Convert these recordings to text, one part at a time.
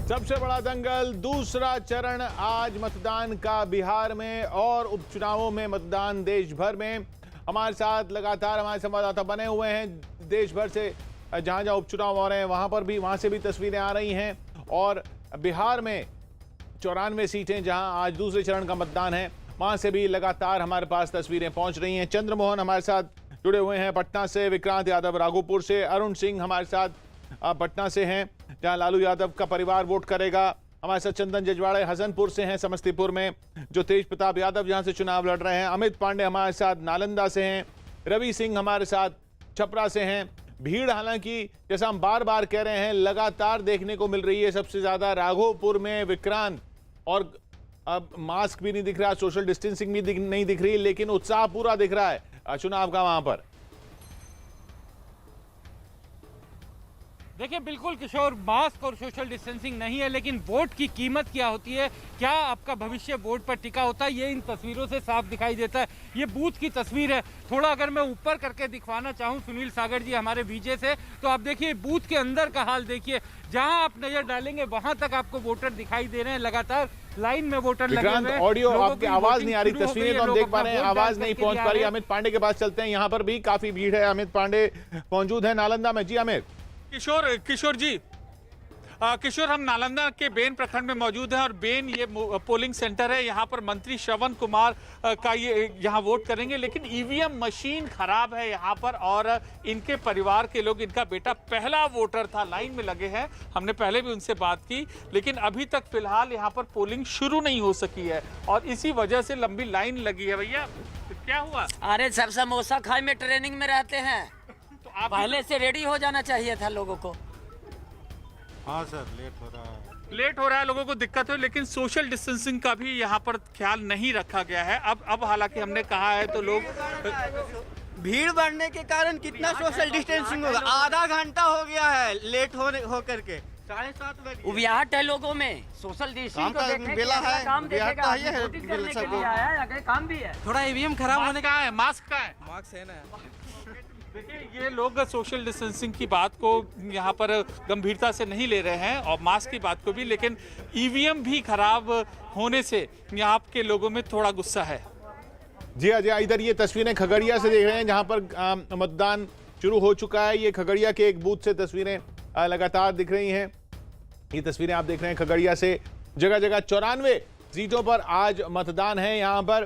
सबसे बड़ा दंगल, दूसरा चरण आज मतदान का बिहार में और उपचुनावों में मतदान देश भर में। हमारे साथ लगातार हमारे संवाददाता बने हुए हैं देश भर से, जहां जहां उपचुनाव हो रहे हैं वहां से भी तस्वीरें आ रही हैं। और बिहार में 94 सीटें जहां आज दूसरे चरण का मतदान है, वहां से भी लगातार हमारे पास तस्वीरें पहुंच रही हैं। चंद्रमोहन हमारे साथ जुड़े हुए हैं पटना से, विक्रांत यादव राघोपुर से, अरुण सिंह हमारे साथ पटना से हैं जहां लालू यादव का परिवार वोट करेगा। हमारे साथ चंदन जजवाड़े हसनपुर से हैं, समस्तीपुर में जो तेज प्रताप यादव जहां से चुनाव लड़ रहे हैं। अमित पांडे हमारे साथ नालंदा से हैं, रवि सिंह हमारे साथ छपरा से हैं। भीड़ हालांकि जैसा हम बार बार कह रहे हैं लगातार देखने को मिल रही है, सबसे ज्यादा राघोपुर में विक्रांत, और अब मास्क भी नहीं दिख रहा, सोशल डिस्टेंसिंग भी नहीं दिख रही, लेकिन उत्साह पूरा दिख रहा है चुनाव का वहां पर। देखिए बिल्कुल किशोर, मास्क और सोशल डिस्टेंसिंग नहीं है, लेकिन वोट की कीमत क्या होती है, क्या आपका भविष्य वोट पर टिका होता है, ये इन तस्वीरों से साफ दिखाई देता है। ये बूथ की तस्वीर है। थोड़ा अगर मैं ऊपर करके दिखवाना चाहूँ सुनील सागर जी हमारे विजय से, तो आप देखिए बूथ के अंदर का हाल देखिए। जहां आप नजर डालेंगे वहां तक आपको वोटर दिखाई दे रहे हैं, लगातार लाइन में वोटर लगे हुए हैं। ऑडियो आपकी आवाज नहीं आ रही, तस्वीरें तो हम देख पा रहे हैं, आवाज नहीं पहुंच पा रही। अमित पांडे के पास चलते हैं, यहाँ पर भी काफी भीड़ है। अमित पांडे मौजूद है नालंदा में। जी अमित। किशोर जी, किशोर हम नालंदा के बेन प्रखंड में मौजूद हैं और बेन ये पोलिंग सेंटर है। यहाँ पर मंत्री श्रवण कुमार का ये यहाँ वोट करेंगे, लेकिन ईवीएम मशीन खराब है यहाँ पर और इनके परिवार के लोग, इनका बेटा पहला वोटर था, लाइन में लगे हैं। हमने पहले भी उनसे बात की, लेकिन अभी तक फिलहाल यहाँ पर पोलिंग शुरू नहीं हो सकी है और इसी वजह से लंबी लाइन लगी है। भैया क्या हुआ? अरे सब समोसा खाए में ट्रेनिंग में रहते हैं, तो आप पहले से रेडी हो जाना चाहिए था लोगों को। हाँ सर, लेट हो रहा है, लोगों को दिक्कत हो, लेकिन सोशल डिस्टेंसिंग का भी यहाँ पर ख्याल नहीं रखा गया है। अब हालांकि हमने कहा है तो लोग, भीड़ बढ़ने के कारण कितना सोशल डिस्टेंसिंग होगा। आधा घंटा हो गया है लेट हो करके, 7:30 बजे। उबियाहट है लोगों में, सोशल डिस्टेंसिंग को देखने के लिए काम देखेगा, वोटिंग करने के लिए आया है, आगे काम भी है। थोड़ा ईवीएम खराब होने का है, मास्क का है, मास्क है ना। देखिए ये लोग सोशल डिस्टेंसिंग की बात को यहाँ पर गंभीरता से नहीं ले रहे हैं और मास्क की बात को भी, लेकिन ईवीएम भी खराब होने से यहाँ के लोगों में थोड़ा गुस्सा है। जी अजय, इधर ये तस्वीरें खगड़िया से देख रहे हैं जहां पर मतदान शुरू हो चुका है। ये खगड़िया के एक बूथ से तस्वीरें लगातार दिख रही हैं। ये तस्वीरें आप देख रहे हैं खगड़िया से, जगह जगह 94 सीटों पर आज मतदान है यहां पर।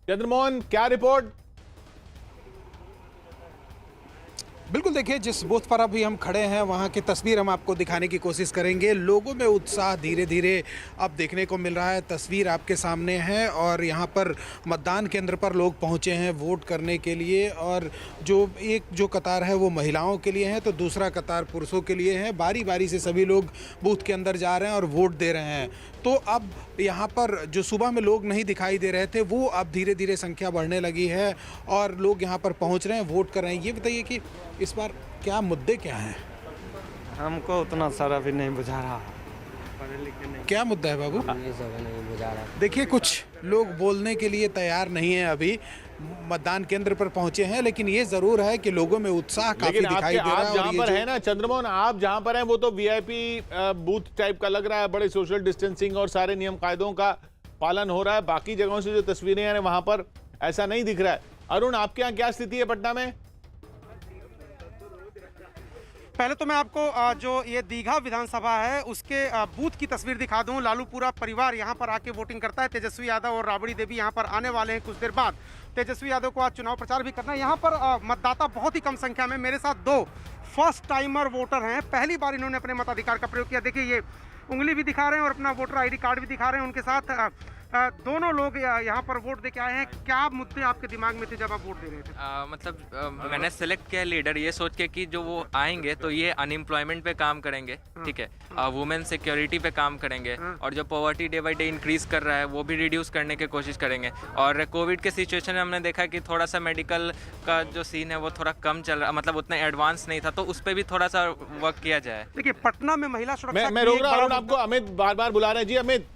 चंद्रमोहन, क्या रिपोर्ट? बिल्कुल, देखिए जिस बूथ पर अभी हम खड़े हैं वहाँ की तस्वीर हम आपको दिखाने की कोशिश करेंगे। लोगों में उत्साह धीरे धीरे अब देखने को मिल रहा है। तस्वीर आपके सामने है और यहाँ पर मतदान केंद्र पर लोग पहुँचे हैं वोट करने के लिए, और जो कतार है वो महिलाओं के लिए है तो दूसरा कतार पुरुषों के लिए है। बारी बारी से सभी लोग बूथ के अंदर जा रहे हैं और वोट दे रहे हैं। तो अब यहाँ पर जो सुबह में लोग नहीं दिखाई दे रहे थे वो अब धीरे धीरे संख्या बढ़ने लगी है और लोग यहाँ पर पहुँच रहे हैं, वोट कर रहे हैं। ये बताइए कि इस बार क्या मुद्दे क्या हैं? हमको उतना सारा भी नहीं बुझा रहा, पढ़े लिखे नहीं। क्या मुद्दा है बाबू? ये सब नहीं बुझा रहा। देखिए कुछ लोग बोलने के लिए तैयार नहीं है, अभी मतदान केंद्र पर पहुंचे हैं, लेकिन ये जरूर है कि लोगों में उत्साह काफी दिखाई दे रहा है। आप जहां पर है ना चंद्रमोहन, आप जहां पर हैं वो तो वीआईपी बूथ टाइप का लग रहा है, बड़े सोशल डिस्टेंसिंग और सारे नियम कायदों का पालन हो रहा है। बाकी जगहों से जो तस्वीरें हैं वहां पर ऐसा नहीं दिख रहा है। अरुण, आपके यहाँ क्या स्थिति है पटना में? पहले तो मैं आपको जो ये दीघा विधानसभा है उसके बूथ की तस्वीर दिखा दूं। लालूपुरा परिवार यहाँ पर आके वोटिंग करता है। तेजस्वी यादव और राबड़ी देवी यहाँ पर आने वाले हैं कुछ देर बाद। तेजस्वी यादव को आज चुनाव प्रचार भी करना है। यहाँ पर मतदाता बहुत ही कम संख्या में, मेरे साथ 2 फर्स्ट टाइमर वोटर हैं, पहली बार इन्होंने अपने मताधिकार का प्रयोग किया। देखिए ये उंगली भी दिखा रहे हैं और अपना वोटर ID कार्ड भी दिखा रहे हैं। उनके साथ दोनों लोग यहाँ पर वोट दे के आए हैं। क्या मुद्दे आपके दिमाग में थे जब आप वोट दे रहे थे? मैंने सेलेक्ट किया लीडर ये सोच के कि जो वो आएंगे तो ये अनएम्प्लॉयमेंट पे काम करेंगे, ठीक है, वुमेन सिक्योरिटी पे काम करेंगे और जो poverty day by day increase कर रहा है वो भी रिड्यूस करने की कोशिश करेंगे। और कोविड के सिचुएशन में हमने देखा कि थोड़ा सा मेडिकल का जो सीन है वो थोड़ा कम चल रहा, मतलब उतना एडवांस नहीं था, तो उस पर भी थोड़ा सा वर्क किया जाए। देखिए पटना में महिला सुरक्षा, मैं रोक रहा हूँ आपको, अमित बार बार बुला रहे हैं। जी अमित।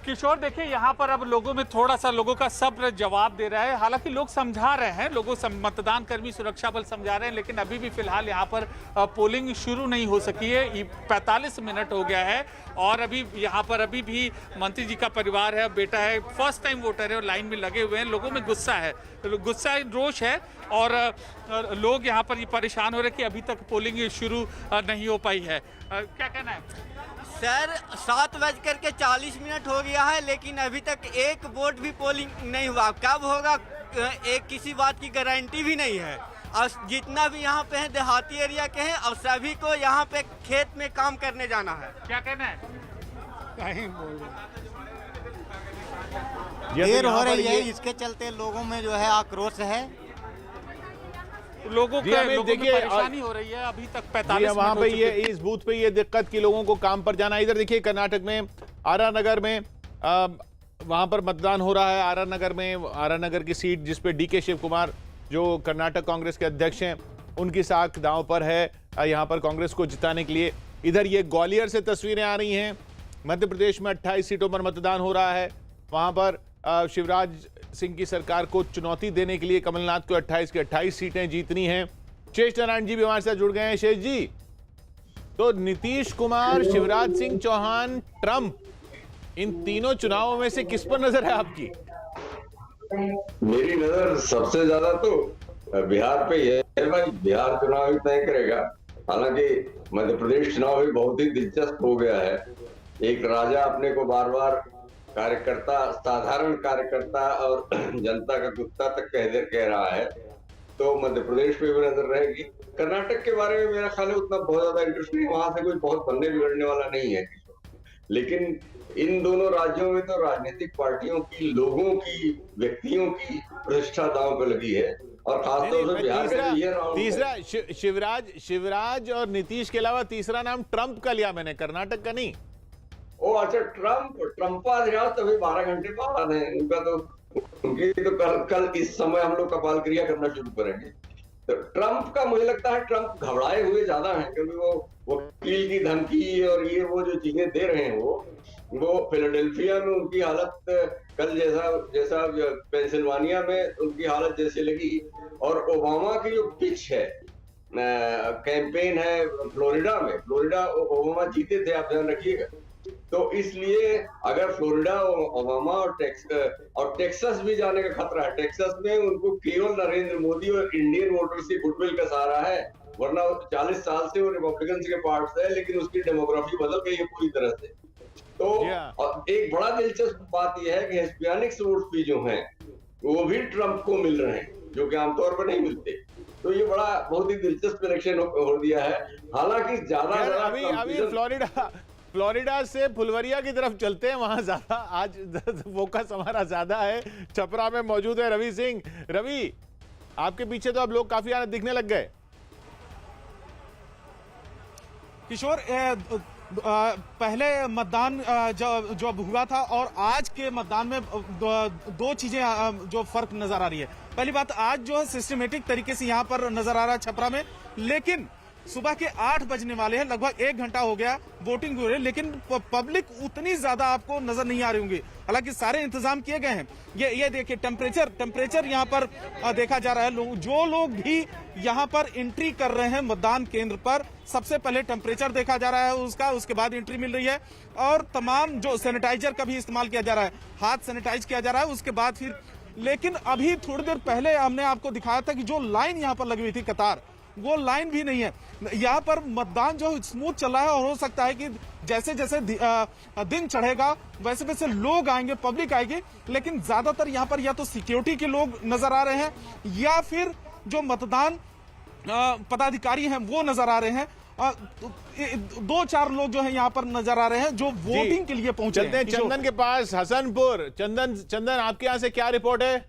किशोर देखिए यहाँ पर अब लोगों में थोड़ा सा लोगों का सब्र जवाब दे रहा है। हालांकि लोग समझा रहे हैं, लोगों मतदान कर्मी सुरक्षा बल समझा रहे हैं, लेकिन अभी भी फिलहाल यहाँ पर पोलिंग शुरू नहीं हो सकी है। 45 मिनट हो गया है और अभी यहाँ पर अभी भी मंत्री जी का परिवार है, बेटा है, फर्स्ट टाइम वोटर है और लाइन में लगे हुए हैं। लोगों में गुस्सा है, रोष है और लोग यहाँ पर परेशान हो रहे हैं कि अभी तक पोलिंग शुरू नहीं हो पाई है। क्या कहना है सर? 7:40 हो गया है, लेकिन अभी तक एक वोट भी पोलिंग नहीं हुआ। कब होगा एक किसी बात की गारंटी भी नहीं है। और जितना भी यहाँ पे है देहाती एरिया के हैं और सभी को यहाँ पे खेत में काम करने जाना है। क्या कहना है? देर हो रही है, इसके चलते लोगों में जो है आक्रोश है। लोगों जी, को देखिए परेशानी हो रही है। अभी तक 45 मिनट वहां हो पे चुके ये हैं। इस बूथ पे ये दिक्कत की लोगों को काम पर जाना। इधर देखिए कर्नाटक में आरा नगर में वहां पर मतदान हो रहा है। आरा नगर की सीट जिस पे डीके शिव कुमार जो कर्नाटक कांग्रेस के अध्यक्ष हैं उनकी साख दांव पर है यहां पर कांग्रेस को जिताने के लिए। इधर ये ग्वालियर से तस्वीरें आ रही हैं। मध्य प्रदेश में 28 सीटों पर मतदान हो रहा है। वहां पर शिवराज सिंह की सरकार को चुनौती देने के लिए कमलनाथ को 28 की 28 सीटें जीतनी हैं। शेष नारायण जी भी हमारे साथ जुड़ गए हैं। शेष जी, तो नीतीश कुमार, शिवराज सिंह चौहान, ट्रंप, इन तीनों चुनावों में से किस पर नजर है आपकी? मेरी नजर सबसे ज्यादा तो बिहार पे ही है भाई। बिहार चुनाव ही तय करेगा। हालांकि मध्य प्रदेश चुनाव भी बहुत ही दिलचस्प हो गया है। एक राजा अपने को बार बार कार्यकर्ता, साधारण कार्यकर्ता और जनता का कुत्ता तक कह रहा है, तो मध्य प्रदेश पे भी नजर रहेगी। कर्नाटक के बारे में मेरा ख्याल है उतना बहुत ज्यादा इंटरेस्ट नहीं, वहां से कोई बहुत बनने बिगड़ने वाला नहीं है। लेकिन इन दोनों राज्यों में तो राजनीतिक पार्टियों की, लोगों की, व्यक्तियों की प्रतिष्ठा दांव पे लगी है और खासतौर से बिहार में ये तीसरा शिवराज और नीतीश के अलावा तीसरा नाम ट्रंप का लिया मैंने, कर्नाटक का नहीं। ओ अच्छा, ट्रंपाधिराज तभी 12 घंटे बाद है उनका, तो उनकी तो कल इस समय हम लोग कपाल क्रिया करना शुरू करेंगे। तो ट्रंप का मुझे लगता है ट्रंप घबराए हुए ज्यादा हैं, क्योंकि वो वकील की धमकी और ये वो जो चीजें दे रहे हैं वो फिलाडेल्फिया में उनकी हालत कल जैसा पेंसिल्वानिया में उनकी हालत जैसे लगी। और ओबामा की जो पिच है, कैंपेन है फ्लोरिडा ओबामा जीते थे, आप ध्यान रखिएगा। तो इसलिए अगर फ्लोरिडा ओबामा और टेक्सास भी जाने का खतरा है। टेक्सास में उनको केवल नरेंद्र मोदी और इंडियन वोटर्स की गुडविल का सहारा है, वरना 40 साल से वो रिपब्लिकन के पार्ट से है, लेकिन उसकी डेमोग्राफी बदल गई है पूरी तरह से। तो और एक बड़ा दिलचस्प बात यह है कि हिस्पैनिक वोट भी जो हैं वो भी ट्रंप को मिल रहे हैं, जो कि आमतौर पर नहीं मिलते। तो ये बहुत ही दिलचस्प इलेक्शन हो दिया है। हालांकि अभी फ्लोरिडा से फुलवरिया की तरफ चलते हैं, वहां ज्यादा आज फोकस हमारा ज्यादा है। छपरा में मौजूद है रवि सिंह। रवि, आपके पीछे तो अब लोग काफी आने दिखने लग गए। किशोर, पहले मतदान जो हुआ था और आज के मतदान में दो चीजें जो फर्क नजर आ रही है। पहली बात, आज जो है सिस्टमेटिक तरीके से यहाँ पर नजर आ रहा है छपरा में, लेकिन सुबह के 8 बजने वाले हैं, लगभग 1 घंटा हो गया वोटिंग हो रही है, लेकिन पब्लिक उतनी ज्यादा आपको नजर नहीं आ रही होंगी। हालांकि सारे इंतजाम किए गए हैं। ये देखिए टेम्परेचर यहाँ पर देखा जा रहा है। जो लोग भी यहाँ पर एंट्री कर रहे हैं मतदान केंद्र पर, सबसे पहले टेम्परेचर देखा जा रहा है उसके बाद एंट्री मिल रही है। और तमाम जो सैनिटाइजर का भी इस्तेमाल किया जा रहा है, हाथ सैनिटाइज किया जा रहा है उसके बाद फिर। लेकिन अभी थोड़ी देर पहले हमने आपको दिखाया था कि जो लाइन यहाँ पर लगी हुई थी, कतार, वो लाइन भी नहीं है। यहाँ पर मतदान जो स्मूथ चल रहा है और हो सकता है कि जैसे जैसे दिन चढ़ेगा वैसे वैसे लोग आएंगे, पब्लिक आएगी, लेकिन ज्यादातर यहाँ पर या तो सिक्योरिटी के लोग नजर आ रहे हैं या फिर जो मतदान पदाधिकारी हैं वो नजर आ रहे हैं। 2-4 लोग जो है यहाँ पर नजर आ रहे हैं जो वोटिंग के लिए पहुंचे। चलते हैं चंदन के पास, हसनपुर। चंदन, आपके यहाँ से क्या रिपोर्ट है?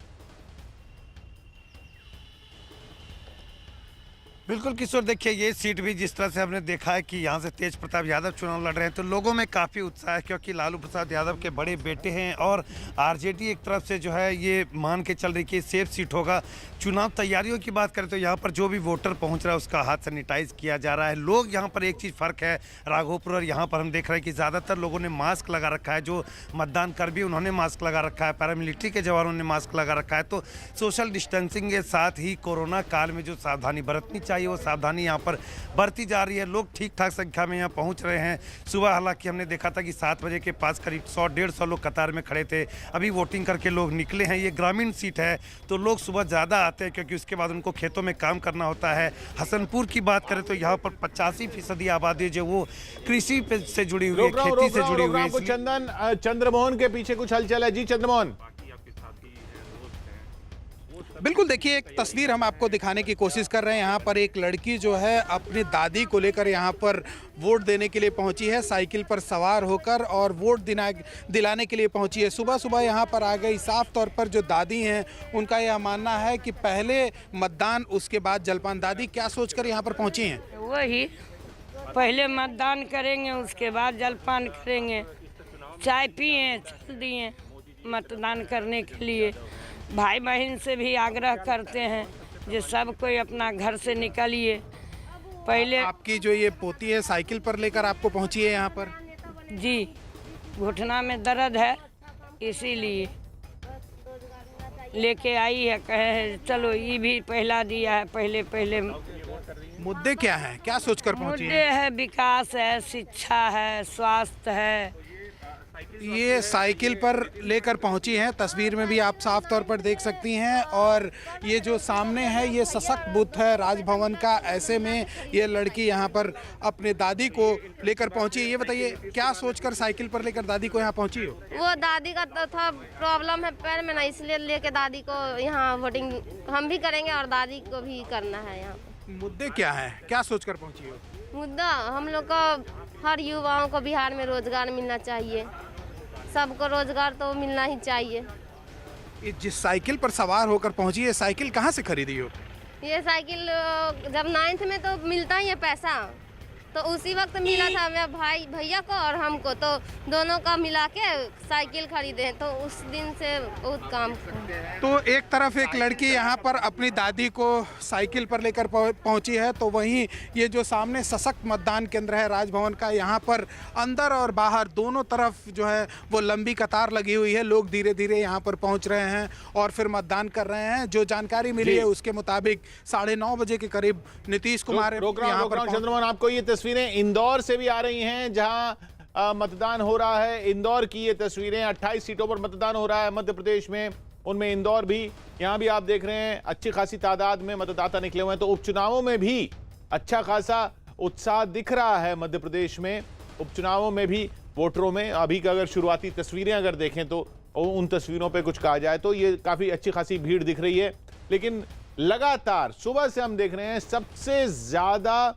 बिल्कुल किशोर, देखिए ये सीट भी जिस तरह से हमने देखा है कि यहाँ से तेज प्रताप यादव चुनाव लड़ रहे हैं तो लोगों में काफ़ी उत्साह है, क्योंकि लालू प्रसाद यादव के बड़े बेटे हैं और आरजेडी एक तरफ से जो है ये मान के चल रही कि सेफ सीट होगा। चुनाव तैयारियों की बात करें तो यहाँ पर जो भी वोटर पहुँच रहा है उसका हाथ सैनिटाइज किया जा रहा है। लोग यहाँ पर एक चीज़ फ़र्क है राघोपुर और यहाँ पर हम देख रहे हैं कि ज़्यादातर लोगों ने मास्क लगा रखा है। जो मतदान कर भी उन्होंने मास्क लगा रखा है, पैरामिलिट्री के जवानों ने मास्क लगा रखा है। तो सोशल डिस्टेंसिंग के साथ ही कोरोना काल में जो सावधानी बरतनी चाहिए वो सावधानी यहाँ पर बरती जा रही है। लोग ठीक ठाक संख्या में यहाँ पहुँच रहे हैं। सुबह हालांकि हमने देखा था कि 7 बजे के पास करीब 100-150 लोग कतार में खड़े थे। अभी वोटिंग करके लोग निकले हैं। ये ग्रामीण सीट है तो लोग सुबह ज़्यादा आते हैं क्योंकि उसके बाद उनको खेतों में काम करना होता है। हसनपुर की बात करें तो यहाँ पर 85% आबादी जो वो कृषि से जुड़ी हुई है, खेती से जुड़ी हुई है। चंदन, चंद्रमोहन के पीछे कुछ हलचल है जी। चंद्रमोहन, बिल्कुल, देखिए एक तस्वीर हम आपको दिखाने की कोशिश कर रहे हैं। यहाँ पर एक लड़की जो है अपनी दादी को लेकर यहाँ पर वोट देने के लिए पहुँची है, साइकिल पर सवार होकर, और वोट दिलाने के लिए पहुँची है। सुबह सुबह यहाँ पर आ गई। साफ तौर पर जो दादी हैं उनका यह मानना है कि पहले मतदान उसके बाद जलपान। दादी क्या सोचकर यहाँ पर पहुँची हैं? वही, पहले मतदान करेंगे उसके बाद जलपान करेंगे। चाय पिए, चल दिए मतदान करने के लिए। भाई बहन से भी आग्रह करते हैं जो सब कोई अपना घर से निकलिए। पहले आपकी जो ये पोती है साइकिल पर लेकर आपको पहुंची है यहाँ पर? जी, घुटना में दर्द है इसीलिए लेके आई है। कहे चलो ये भी पहला दिया है। पहले मुद्दे क्या हैं, क्या सोचकर पहुंची मुद्दे है विकास है, शिक्षा है, स्वास्थ्य है। ये साइकिल पर लेकर पहुंची हैं। तस्वीर में भी आप साफ तौर पर देख सकती हैं। और ये जो सामने है ये सशक्त बूथ है राजभवन का। ऐसे में ये लड़की यहाँ पर अपने दादी को लेकर पहुंची। ये बताइए क्या सोचकर साइकिल पर लेकर दादी को यहाँ पहुंची हो? वो दादी का तो था प्रॉब्लम है पैर में ना, इसलिए लेके दादी को यहाँ वोटिंग हम भी करेंगे और दादी को भी करना है। यहाँ मुद्दे क्या है, क्या सोचकर पहुंची हो? मुद्दा हम लोग को हर युवाओं को बिहार में रोजगार मिलना चाहिए। सबको रोजगार तो मिलना ही चाहिए। जिस साइकिल पर सवार होकर पहुंची है, साइकिल कहाँ से खरीदी हो? ये साइकिल जब 9th में तो मिलता ही है पैसा, तो उसी वक्त मिला था मेरे भैया को और हमको, तो दोनों का मिला के साइकिल खरीदे हैं। तो उस दिन से बहुत काम। तो एक तरफ एक लड़की यहाँ पर अपनी दादी को साइकिल पर लेकर पहुँची है, तो वहीं ये जो सामने सशक्त मतदान केंद्र है राजभवन का, यहाँ पर अंदर और बाहर दोनों तरफ जो है वो लंबी कतार लगी हुई है। लोग धीरे धीरे यहाँ पर पहुँच रहे हैं और फिर मतदान कर रहे हैं। जो जानकारी मिली है उसके मुताबिक 9:30 बजे के करीब नीतीश कुमार यहाँ पर। चंद्रमोहन, आपको ये तस्वीरें इंदौर से भी आ रही हैं जहां मतदान हो रहा है। इंदौर की ये तस्वीरें, 28 सीटों पर मतदान हो रहा है मध्य प्रदेश में, उनमें इंदौर भी। यहां भी आप देख रहे हैं अच्छी खासी तादाद में मतदाता निकले हुए हैं। तो उपचुनावों में भी अच्छा खासा उत्साह दिख रहा है मध्य प्रदेश में। उपचुनावों में भी वोटरों में अभी का अगर शुरुआती तस्वीरें अगर देखें तो उन तस्वीरों पर कुछ कहा जाए तो ये काफी अच्छी खासी भीड़ दिख रही है। लेकिन लगातार सुबह से हम देख रहे हैं सबसे ज्यादा,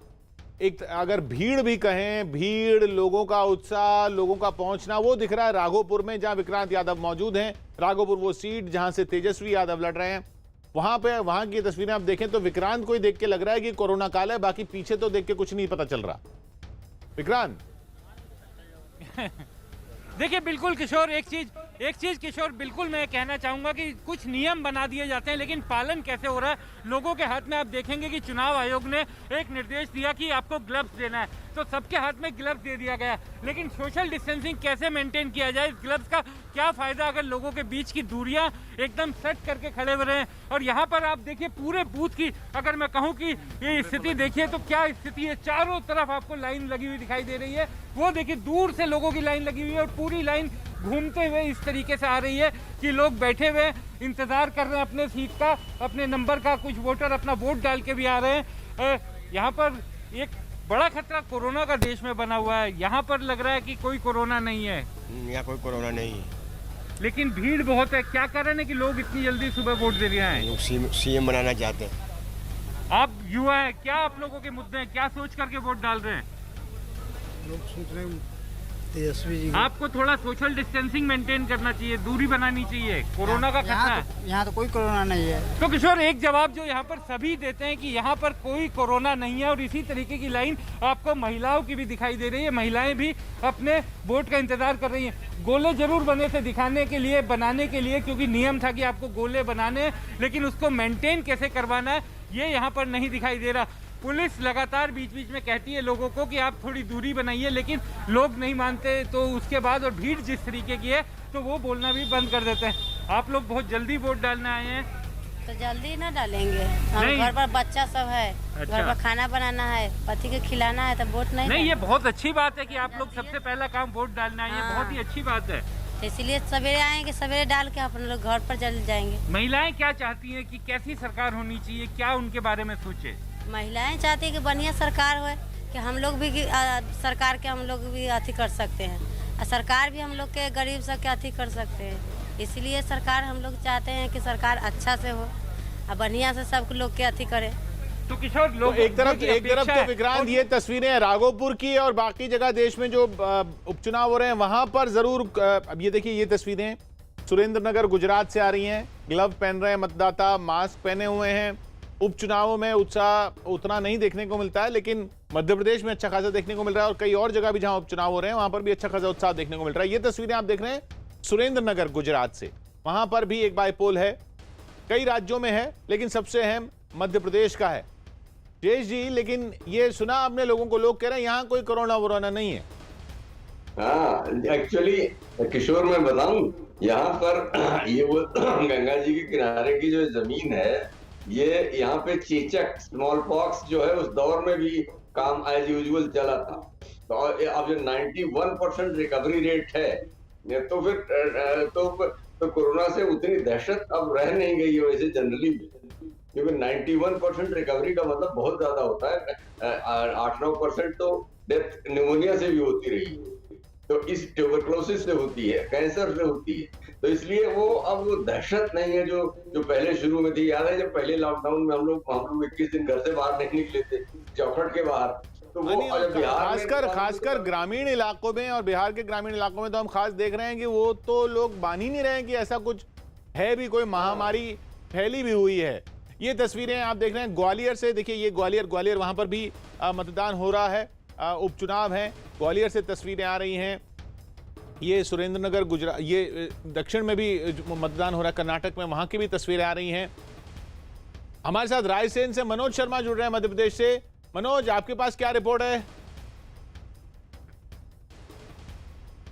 एक अगर भीड़ भी कहें, भीड़, लोगों का उत्साह, लोगों का पहुंचना, वो दिख रहा है राघोपुर में जहां विक्रांत यादव मौजूद हैं। राघोपुर वो सीट जहां से तेजस्वी यादव लड़ रहे हैं, वहां की तस्वीरें आप देखें तो विक्रांत को ही देख के लग रहा है कि कोरोना काल है। बाकी पीछे तो देख के कुछ नहीं पता चल रहा। विक्रांत देखिए बिल्कुल किशोर, एक चीज किशोर बिल्कुल मैं कहना चाहूंगा कि कुछ नियम बना दिए जाते हैं लेकिन पालन कैसे हो रहा है लोगों के हाथ में। आप देखेंगे कि चुनाव आयोग ने एक निर्देश दिया कि आपको ग्लव्स देना है, तो सबके हाथ में ग्लव्स दे दिया गया। लेकिन सोशल डिस्टेंसिंग कैसे मेंटेन किया जाए, इस ग्लव्स का क्या फायदा अगर लोगों के बीच की दूरियां एकदम सेट करके खड़े हुए रहे। और यहाँ पर आप देखिए पूरे बूथ की अगर मैं कहूँ कि ये स्थिति देखिए तो क्या स्थिति है। चारों तरफ आपको लाइन लगी हुई दिखाई दे रही है। वो देखिए दूर से लोगों की लाइन लगी हुई है और पूरी लाइन घूमते हुए इस तरीके से आ रही है कि लोग बैठे हुए इंतजार कर रहे हैं अपने सीट का, अपने नंबर का। कुछ वोटर अपना वोट डाल के भी आ रहे हैं। यहाँ पर एक बड़ा खतरा कोरोना का देश में बना हुआ है। यहाँ पर लग रहा है कि कोई कोरोना नहीं है, यहाँ कोई कोरोना नहीं है, लेकिन भीड़ बहुत है। क्या कारण है कि लोग इतनी जल्दी सुबह वोट दे रहे हैं? सीएम बनाना चाहते हैं। आप युवा है, क्या आप लोगों के मुद्दे हैं, क्या सोच करके वोट डाल रहे हैं? लोग सोच रहे हैं तेजस्वी जी। आपको थोड़ा सोशल डिस्टेंसिंग मेंटेन करना चाहिए, दूरी बनानी चाहिए, कोरोना का खतरा है। यहाँ तो कोई कोरोना नहीं है। तो किशोर, एक जवाब जो यहाँ पर सभी देते हैं कि यहाँ पर कोई कोरोना नहीं है, और इसी तरीके की लाइन आपको महिलाओं की भी दिखाई दे रही है। महिलाएं भी अपने वोट का इंतजार कर रही हैं। गोले जरूर बने थे दिखाने के लिए, बनाने के लिए, क्योंकि नियम था कि आपको गोले बनाने, लेकिन उसको मेंटेन कैसे करवाना है ये यहाँ पर नहीं दिखाई दे रहा। पुलिस लगातार बीच बीच में कहती है लोगों को कि आप थोड़ी दूरी बनाइए, लेकिन लोग नहीं मानते। तो उसके बाद और भीड़ जिस तरीके की है तो वो बोलना भी बंद कर देते हैं। आप लोग बहुत जल्दी वोट डालने आए हैं। तो जल्दी ना डालेंगे, हम घर पर बच्चा सब है। अच्छा। घर पर खाना बनाना है, पति को खिलाना है, तो वोट नहीं ये बहुत अच्छी बात है कि आप लोग सबसे पहला काम वोट डालने आए हैं। बहुत ही अच्छी बात है। इसलिए सवेरे आएंगे, सवेरे डाल के अपन लोग घर पर जल्दी जाएंगे। महिलाएं क्या चाहती हैं कि कैसी सरकार होनी चाहिए, क्या उनके बारे में सोचे? महिलाएं चाहती है कि बढ़िया सरकार हो, कि हम लोग भी सरकार के हम लोग भी अथी कर सकते हैं, और सरकार भी हम लोग के गरीब सब के अथी कर सकते हैं। इसलिए सरकार हम लोग चाहते हैं कि सरकार अच्छा से हो और बढ़िया से सब लोग के अथी करे। तो किशोर, लोग एक तरफ तो विक्रांत ये तस्वीरें राघोपुर की और बाकी जगह देश में जो उपचुनाव हो रहे हैं वहां पर जरूर। अब ये देखिए, ये तस्वीरें सुरेंद्रनगर गुजरात से आ रही हैं। ग्लव पहन रहे हैं मतदाता, मास्क पहने हुए हैं। उपचुनावों में उत्साह उतना नहीं देखने को मिलता है, लेकिन मध्य प्रदेश में अच्छा खासा देखने को मिल रहा है, और कई और जगह भी जहां उपचुनाव हो रहे हैं वहां पर भी अच्छा खासा उत्साह देखने को मिल रहा है। ये तस्वीरें आप देख रहे हैं सुरेंद्रनगर गुजरात से, वहां पर भी एक बाईपोल है। कई राज्यों में है, लेकिन सबसे अहम मध्य प्रदेश का है। जयेश जी, लेकिन ये सुना आपने लोगों को, लोग कह रहे हैं यहाँ कोई कोरोना वोरोना नहीं है। हाँ, एक्चुअली किशोर मैं बताऊं, यहाँ पर ये वो गंगा जी के किनारे की जो जमीन है, ये यहाँ पे चेचक स्मॉल पॉक्स जो है उस दौर में भी काम एज यूजुअल चला था। तो अब जो 91% रिकवरी रेट है, तो फिर तो कोरोना से उतनी दहशत अब रह नहीं गई है वैसे जनरली, क्योंकि 91% रिकवरी का मतलब बहुत ज्यादा होता है। 8-9% तो डेथ निमोनिया से भी होती रही, तो इस ट्यूबरक्लोसिस से होती है, कैंसर से होती है। तो इसलिए वो अब वो दहशत नहीं है जो पहले शुरू में थी। याद है जब पहले लॉकडाउन में हम लोग 21 दिन घर से बाहर नहीं निकले थे, चौखट के बाहर। तो वो खासकर ग्रामीण इलाकों में, और बिहार के ग्रामीण इलाकों में तो हम खास देख रहे हैं कि वो तो लोग मान ही नहीं रहे हैं कि ऐसा कुछ है, भी कोई महामारी फैली भी हुई है। ये तस्वीरें आप देख रहे हैं ग्वालियर से। देखिए, ये ग्वालियर वहां पर भी मतदान हो रहा है, उपचुनाव है। ग्वालियर से तस्वीरें आ रही हैं। ये सुरेंद्रनगर गुजरात, ये दक्षिण में भी मतदान हो रहा है, कर्नाटक में, वहां की भी तस्वीरें आ रही हैं। हमारे साथ रायसेन से मनोज शर्मा जुड़ रहे हैं मध्य प्रदेश से। मनोज, आपके पास क्या रिपोर्ट है?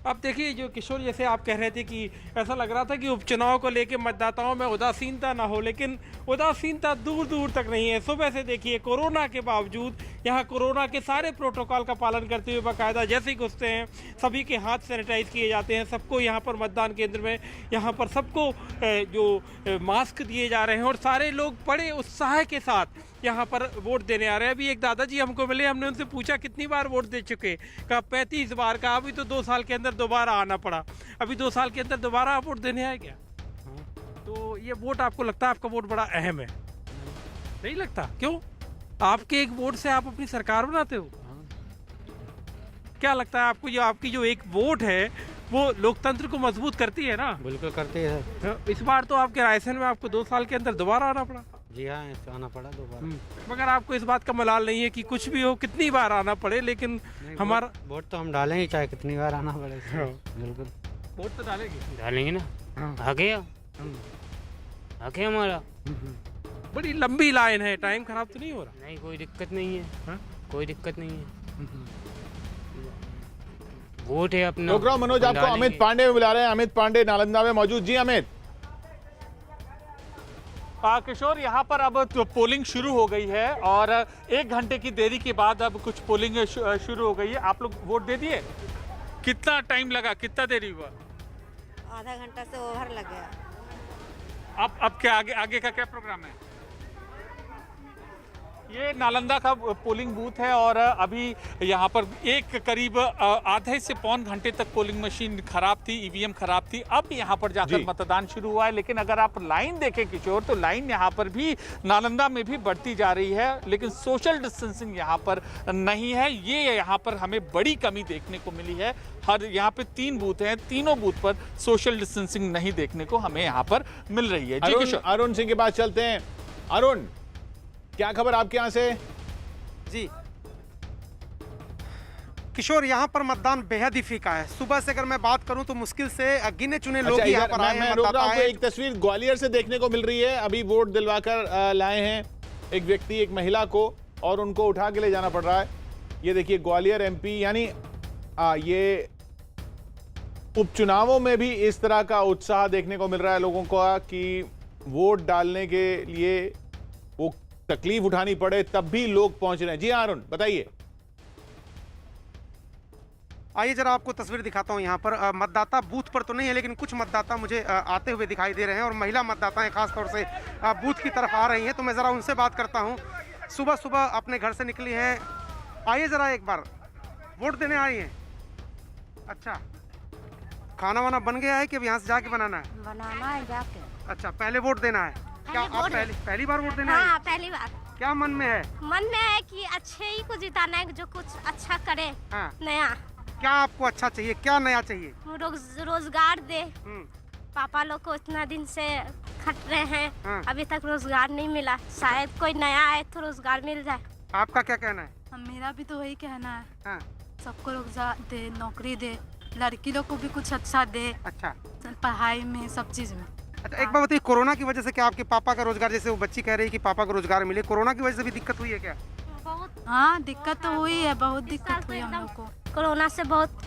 अब देखिए, जो किशोर जैसे आप कह रहे थे कि ऐसा लग रहा था कि उपचुनाव को लेकर मतदाताओं में उदासीनता ना हो, लेकिन उदासीनता दूर दूर तक नहीं है। सुबह से देखिए, कोरोना के बावजूद यहाँ कोरोना के सारे प्रोटोकॉल का पालन करते हुए बाकायदा जैसे ही घुसते हैं सभी के हाथ सैनिटाइज किए जाते हैं। सबको यहाँ पर मतदान केंद्र में यहाँ पर सबको जो मास्क दिए जा रहे हैं, और सारे लोग बड़े उत्साह के साथ यहाँ पर वोट देने आ रहे हैं। अभी एक दादाजी हमको मिले, हमने उनसे पूछा कितनी बार वोट दे चुके, कहा 35 बार। कहा अभी तो 2 साल के अंदर दोबारा आना पड़ा। अभी 2 साल के अंदर दोबारा आप वोट देने आए क्या? तो ये वोट आपको लगता है आपका वोट बड़ा अहम है? नहीं लगता? क्यों? आपके एक वोट से आप अपनी सरकार बनाते हो। क्या लगता है आपको, जो आपकी जो एक वोट है वो लोकतंत्र को मजबूत करती है ना? बिल्कुल करती है। इस बार तो आपके रायसेन में आपको 2 साल के अंदर दोबारा आना पड़ा। जी हाँ, आना पड़ा दोबारा। मगर आपको इस बात का मलाल नहीं है कि कुछ भी हो, कितनी बार आना पड़े, लेकिन हमारा वोट तो हम डालेंगे चाहे कितनी बार आना पड़े। बिल्कुल वोट तो डालेंगे ना। आगे हमारा बड़ी लंबी लाइन है, टाइम खराब तो नहीं हो रहा? नहीं, कोई दिक्कत नहीं है। कोई दिक्कत नहीं है। वोट है अपना। रोक रहा हूं मनोज, आपको अमित पांडे बुला रहे हैं। अमित पांडे नालंदा में मौजूद। जी अमित। किशोर, यहाँ पर अब तो पोलिंग शुरू हो गई है, और 1 घंटे की देरी के बाद अब कुछ पोलिंग शुरू हो गई है। आप लोग वोट दे दिए? कितना टाइम लगा, कितना देरी हुआ? आधा घंटा से ओवर लग गया। अब क्या आगे का क्या प्रोग्राम है? ये नालंदा का पोलिंग बूथ है और अभी यहाँ पर करीब आधे से पौन घंटे तक पोलिंग मशीन खराब थी, ईवीएम खराब थी। अब यहाँ पर जाकर मतदान शुरू हुआ है, लेकिन अगर आप लाइन देखें किशोर, तो लाइन यहाँ पर भी नालंदा में भी बढ़ती जा रही है, लेकिन सोशल डिस्टेंसिंग यहाँ पर नहीं है। ये यहाँ पर हमें बड़ी कमी देखने को मिली है। हर यहाँ पे 3 बूथ हैं, तीनों बूथ पर सोशल डिस्टेंसिंग नहीं देखने को हमें यहाँ पर मिल रही है। जी किशोर, अरुण सिंह के पास चलते हैं। अरुण, क्या खबर आपके यहाँ से? जी किशोर, यहाँ पर मतदान बेहद ही फीका है। सुबह से अगर मैं बात करूं तो मुश्किल से गिने चुने लोग यहाँ पर आए हैं। मैं रोक रहा हूं, एक तस्वीर ग्वालियर से देखने को मिल रही है। अभी वोट दिलवाकर लाए हैं एक व्यक्ति, एक महिला को, और उनको उठा के ले जाना पड़ रहा है। ये देखिए ग्वालियर एमपी, यानी ये उपचुनावों में भी इस तरह का उत्साह देखने को मिल रहा है लोगों को कि वोट डालने के लिए वो तकलीफ उठानी पड़े तब भी लोग पहुंच रहे हैं। जी अरुण, बताइए। आइए जरा आपको तस्वीर दिखाता हूं। यहाँ पर मतदाता बूथ पर तो नहीं है, लेकिन कुछ मतदाता मुझे आते हुए दिखाई दे रहे हैं और महिला मतदाताएं खासतौर से बूथ की तरफ आ रही हैं। तो मैं ज़रा उनसे बात करता हूं। सुबह सुबह अपने घर से निकली हैं, आइए ज़रा एक बार वोट देने आई हैं। अच्छा, खाना वाना बन गया है कि अब यहाँ से जाके बनाना है? बनाना है जाके। अच्छा, पहले वोट देना है। क्या आप पहली बार वोट देना है? हाँ, पहली बार। क्या मन में है? मन में है कि अच्छे ही को जिताना है, जो कुछ अच्छा करे। हाँ। नया क्या आपको अच्छा चाहिए, क्या नया चाहिए? रोजगार दे। पापा लोग को इतना दिन से खट रहे हैं। हाँ। अभी तक रोजगार नहीं मिला, शायद कोई नया आए तो रोजगार मिल जाए। आपका क्या कहना है? मेरा भी तो वही कहना है। हाँ। सबको रोजगार दे, नौकरी दे, लड़की लोग को भी कुछ अच्छा दे। अच्छा, पढ़ाई में, सब चीज में। अच्छा, एक बात बताइए, कोरोना की वजह से क्या आपके पापा का रोजगार, जैसे वो बच्ची कह रही है कि पापा को रोजगार मिले, कोरोना की वजह से भी दिक्कत हुई है क्या? बहुत। हाँ, दिक्कत तो हुई है, बहुत दिक्कत हुई हम लोग को। कोरोना से बहुत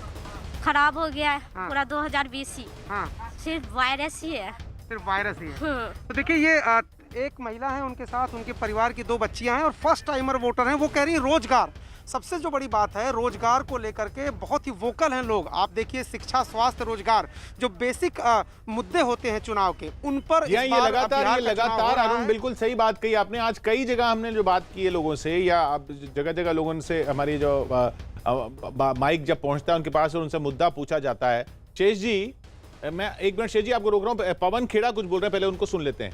खराब हो गया है। हाँ। पूरा 2020 ही। हाँ। सिर्फ वायरस ही है। सिर्फ वायरस ही है। तो देखिए, ये एक महिला है, उनके साथ उनके परिवार की 2 बच्चियां हैं और फर्स्ट टाइमर वोटर हैं। वो कह रही है रोजगार, सबसे जो बड़ी बात है रोजगार को लेकर के बहुत ही वोकल हैं लोग। आप देखिए, शिक्षा, स्वास्थ्य, रोजगार, जो बेसिक मुद्दे होते हैं चुनाव के, उन पर ये लगातार अरुण, बिल्कुल सही बात कही आपने। आज कई जगह हमने जो बात की है लोगों से, या जगह जगह लोगों से हमारी जो माइक जब पहुंचता है उनके पास और उनसे मुद्दा पूछा जाता है। शेष जी, मैं एक मिनट शेष जी आपको रोक रहा हूँ। पवन खेड़ा कुछ बोल रहे हैं, पहले उनको सुन लेते हैं।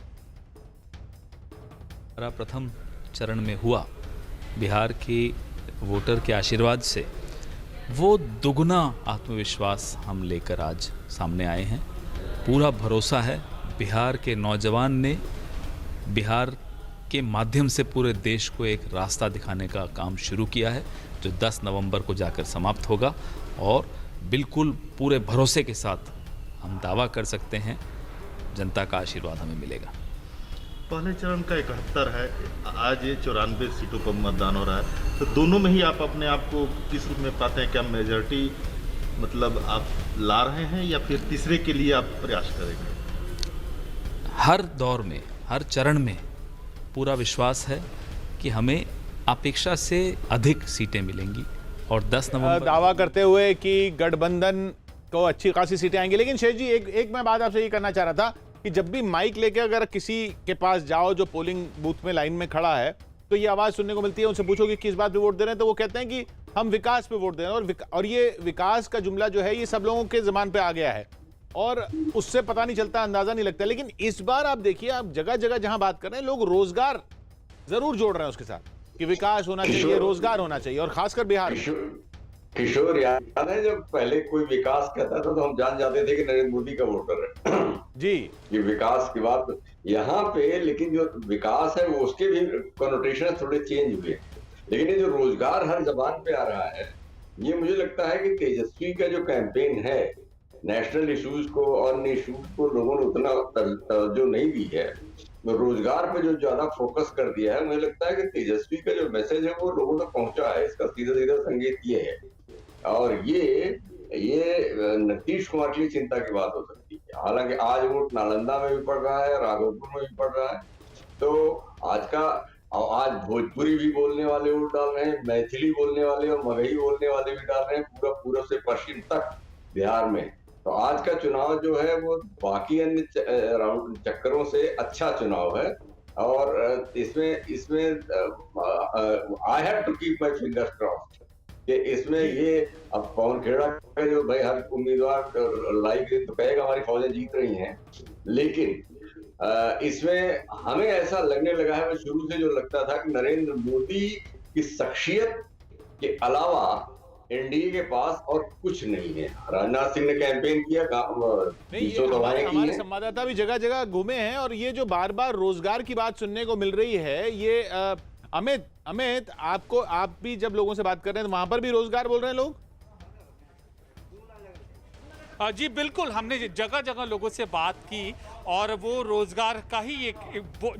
प्रथम चरण में हुआ, बिहार की वोटर के आशीर्वाद से वो दुगना आत्मविश्वास हम लेकर आज सामने आए हैं। पूरा भरोसा है, बिहार के नौजवान ने बिहार के माध्यम से पूरे देश को एक रास्ता दिखाने का काम शुरू किया है, जो 10 नवंबर को जाकर समाप्त होगा। और बिल्कुल पूरे भरोसे के साथ हम दावा कर सकते हैं, जनता का आशीर्वाद हमें मिलेगा। पहले चरण का 71 है, आज ये 94 सीटों पर मतदान हो रहा है, तो दोनों में ही आप अपने आप को किस रूप में पाते हैं? क्या मेजॉरिटी मतलब आप ला रहे हैं या फिर तीसरे के लिए आप प्रयास करेंगे? हर दौर में, हर चरण में पूरा विश्वास है कि हमें अपेक्षा से अधिक सीटें मिलेंगी और 10 नवंबर दावा करते हुए कि गठबंधन को अच्छी खासी सीटें आएंगी। लेकिन शेष जी, एक मैं बात आपसे ये करना चाह रहा था कि जब भी माइक लेके अगर किसी के पास जाओ जो पोलिंग बूथ में लाइन में खड़ा है, तो ये आवाज सुनने को मिलती है, उनसे पूछो कि किस बात पे वोट दे रहे हैं, तो वो कहते हैं कि हम विकास पे वोट दे रहे हैं। और ये विकास का जुमला जो है ये सब लोगों के ज़बान पे आ गया है और उससे पता नहीं चलता, अंदाजा नहीं लगता। लेकिन इस बार आप देखिए, आप जगह जगह जहां बात कर रहे हैं, लोग रोजगार जरूर जोड़ रहे हैं उसके साथ कि विकास होना चाहिए, रोजगार होना चाहिए, और खासकर बिहार में। किशोर, याद है जब पहले कोई विकास कहता था तो हम जान जाते थे कि नरेंद्र मोदी का वोटर है जी। ये विकास की बात यहाँ पे, लेकिन जो विकास है वो उसके भी कनोटेशन थोड़े चेंज हुए। लेकिन ये जो रोजगार हर जबान पे आ रहा है, ये मुझे लगता है कि तेजस्वी का जो कैंपेन है, नेशनल इश्यूज को और अन्य इश्यूज को लोगों ने उतना तवज्जो नहीं दी है, रोजगार पे जो ज्यादा फोकस कर दिया है। मुझे लगता है कि तेजस्वी का जो मैसेज है वो लोगों तक पहुंचा है। इसका सीधा सीधा संकेत ये है, और ये नीतीश कुमार के लिए चिंता की बात हो सकती है। हालांकि आज वोट नालंदा में भी पड़ रहा है, राघोपुर में भी पड़ रहा है, तो आज भोजपुरी भी बोलने वाले वोट डाल रहे हैं, मैथिली बोलने वाले और मगही बोलने वाले भी डाल रहे हैं, पूरा से पश्चिम तक बिहार में। तो आज का चुनाव जो है वो बाकी अन्य चक्करों से अच्छा चुनाव है, और इसमें I have to keep my fingers crossed कि इसमें ये अब पवन खेड़ा का जो भाई हर उम्मीदवार लाइक तो कहेगा हमारी फौजें जीत रही हैं, लेकिन इसमें हमें ऐसा लगने लगा है, शुरू से जो लगता था कि नरेंद्र मोदी की शख्सियत के अलावा एनडीए के पास और कुछ नहीं है। राजनाथ सिंह ने कैंपेन किया, हमारे संवाददाता भी जगह जगह घूमे हैं और ये जो बार बार रोजगार की बात सुनने को मिल रही है, ये अमित आप भी जब लोगों से बात कर रहे हैं तो वहां पर भी रोजगार बोल रहे हैं लोग? जी बिल्कुल, हमने जगह जगह लोगों से बात की और वो रोजगार का ही एक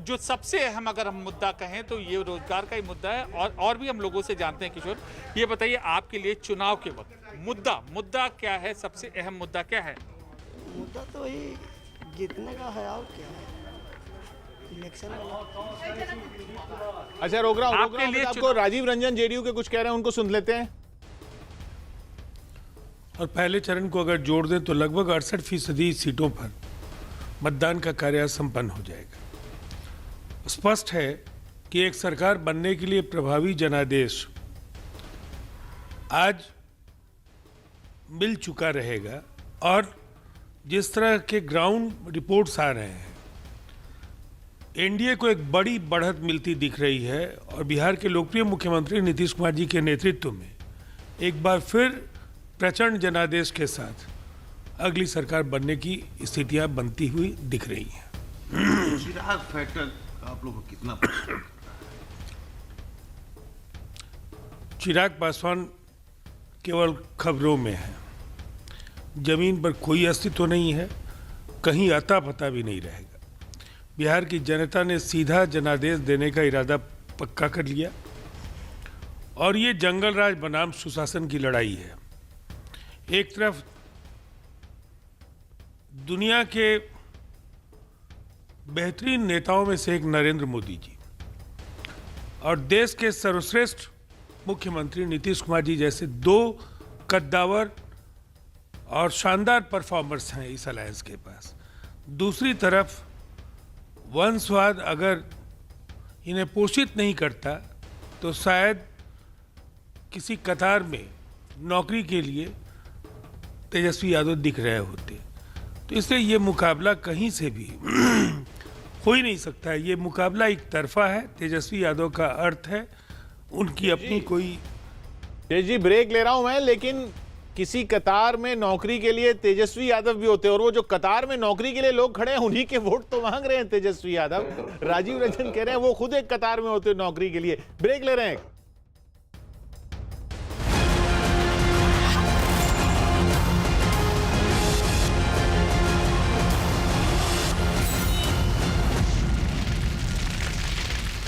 जो सबसे अहम अगर हम मुद्दा कहें तो ये रोजगार का ही मुद्दा है। और भी हम लोगों से जानते हैं। किशोर, ये बताइए आपके लिए चुनाव के वक्त मुद्दा क्या है, सबसे अहम मुद्दा क्या है? मुद्दा तो ही जीतने का है और क्या है, इलेक्शन। अच्छा रोक रहा हूं, आपको राजीव रंजन जेडीयू के कुछ कह रहे हैं, उनको सुन लेते हैं। और पहले चरण को अगर जोड़ दें तो लगभग 68% सीटों पर मतदान का कार्य संपन्न हो जाएगा। स्पष्ट है कि एक सरकार बनने के लिए प्रभावी जनादेश आज मिल चुका रहेगा और जिस तरह के ग्राउंड रिपोर्ट्स आ रहे हैं, एनडीए को एक बड़ी बढ़त मिलती दिख रही है और बिहार के लोकप्रिय मुख्यमंत्री नीतीश कुमार जी के नेतृत्व में एक बार फिर प्रचंड जनादेश के साथ अगली सरकार बनने की स्थितियां बनती हुई दिख रही हैं। चिराग फैक्टर आप लोग को कितना? चिराग पासवान केवल खबरों में है, जमीन पर कोई अस्तित्व नहीं है, कहीं अता पता भी नहीं रहेगा। बिहार की जनता ने सीधा जनादेश देने का इरादा पक्का कर लिया और ये जंगल राज बनाम सुशासन की लड़ाई है। एक तरफ दुनिया के बेहतरीन नेताओं में से एक नरेंद्र मोदी जी और देश के सर्वश्रेष्ठ मुख्यमंत्री नीतीश कुमार जी जैसे दो कद्दावर और शानदार परफॉर्मर्स हैं इस अलायंस के पास। दूसरी तरफ वंशवाद अगर इन्हें पोषित नहीं करता तो शायद किसी कतार में नौकरी के लिए तेजस्वी यादव दिख रहे होते। तो इसलिए ये मुकाबला कहीं से भी हो ही नहीं सकता है। ये मुकाबला एक तरफा है। तेजस्वी यादव का अर्थ है उनकी अपनी कोई। जी ब्रेक ले रहा हूं मैं, लेकिन किसी कतार में नौकरी के लिए तेजस्वी यादव भी होते हैं और वो जो कतार में नौकरी के लिए लोग खड़े हैं उन्हीं के वोट तो मांग रहे हैं तेजस्वी यादव। राजीव रंजन कह रहे हैं वो खुद एक कतार में होते हैं नौकरी के लिए। ब्रेक ले रहे हैं।